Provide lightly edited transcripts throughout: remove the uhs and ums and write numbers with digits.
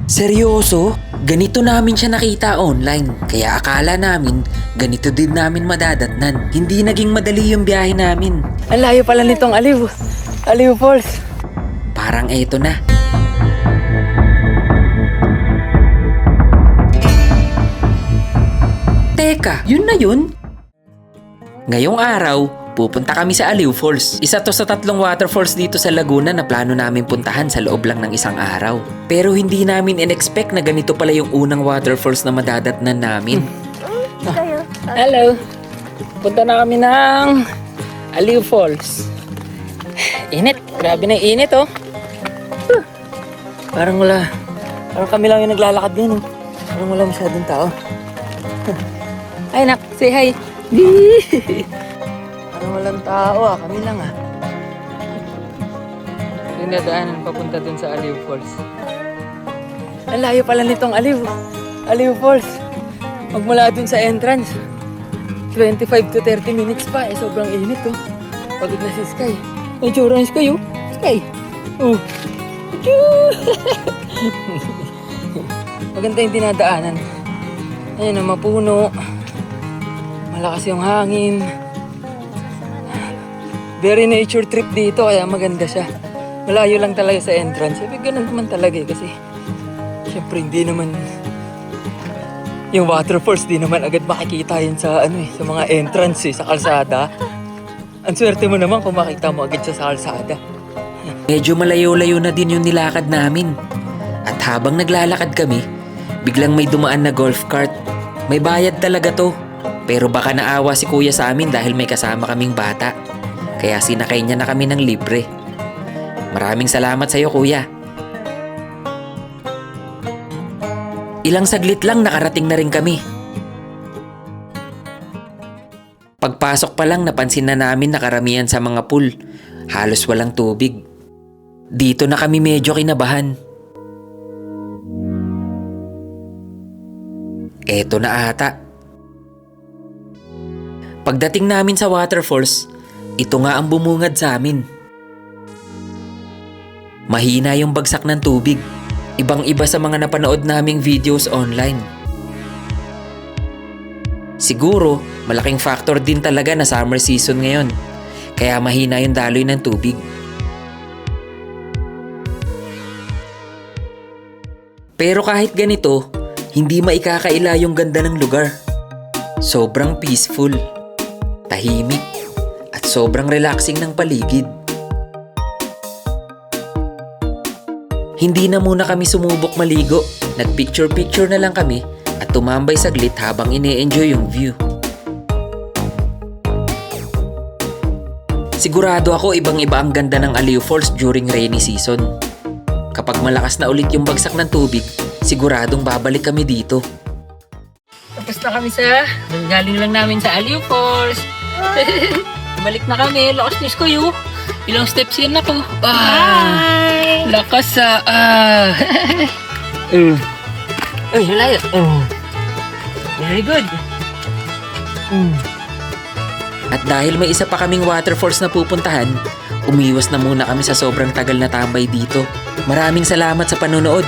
Seryoso? Ganito namin siya nakita online. Kaya akala namin ganito din namin madadatnan. Hindi naging madali yung biyahe namin. Ang layo pala nitong Aliw. Aliw Falls. Parang eto na. Teka, yun na yun? Ngayong araw, pupunta kami sa Aliw Falls. Isa to sa 3 waterfalls dito sa Laguna na plano namin puntahan sa loob lang ng isang araw. Pero hindi namin in-expect na ganito pala yung unang waterfalls na madadatnan namin. Hello. Punta na kami ng Aliw Falls. Init. Grabe na init, oh. Parang kami lang yung naglalakad din, oh. Parang wala masyadong tao. Ay, nak, say hi. Parang walang tao, ah. Kami lang, ah. Yung nadaanan papunta dun sa Aliw Falls. Ang layo pala nitong Aliw Falls. Magmula dun sa entrance, 25 to 30 minutes pa. Eh, sobrang init, oh. Pagod na si Sky. May tsura ni Sky, oh. Sky. Oh. Maganda yung dinadaanan. Ayun, oh, mapuno. Malakas yung hangin. Very nature trip dito, kaya maganda siya. Malayo lang talaga sa entrance. Sabi, ganun naman talaga eh, kasi syempre hindi naman yung waterfalls, di naman agad makikita yun sa sa mga entrance sa kalsada. Ang swerte mo naman kung makita mo agad siya sa kalsada. Medyo malayo-layo na din yung nilakad namin. At habang naglalakad kami, biglang may dumaan na golf cart. May bayad talaga to. Pero baka naawa si kuya sa amin dahil may kasama kaming bata. Kaya sinakay niya na kami ng libre. Maraming salamat sa iyo, kuya. Ilang saglit lang nakarating na rin kami. Pagpasok pa lang napansin na namin na karamihan sa mga pool. Halos walang tubig. Dito na kami medyo kinabahan. Eto na ata. Pagdating namin sa waterfalls, ito nga ang bumungad sa amin. Mahina yung bagsak ng tubig. Ibang-iba sa mga napanood naming videos online. Siguro, malaking factor din talaga na summer season ngayon. Kaya mahina yung daloy ng tubig. Pero kahit ganito, hindi maikakaila yung ganda ng lugar. Sobrang peaceful, tahimik, at sobrang relaxing ng paligid. Hindi na muna kami sumubok maligo. Nagpicture-picture na lang kami at tumambay saglit habang ine-enjoy yung view. Sigurado ako ibang-iba ang ganda ng Aliw Falls during rainy season. Kapag malakas na ulit yung bagsak ng tubig, siguradong babalik kami dito. Tapos na kami galing lang namin sa Aliw Falls. Balik na kami, lakas ni Sky, oh. Ilang steps yan ako. Hi! Lakas sa Uy, layo. Very good. At dahil may isa pa kaming waterfalls na pupuntahan, umiwas na muna kami sa sobrang tagal na tambay dito. Maraming salamat sa panonood.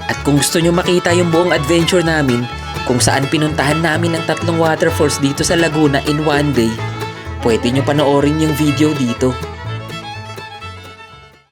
At kung gusto nyo makita yung buong adventure namin, kung saan pinuntahan namin ang 3 waterfalls dito sa Laguna in one day, pwede nyo panoorin yung video dito.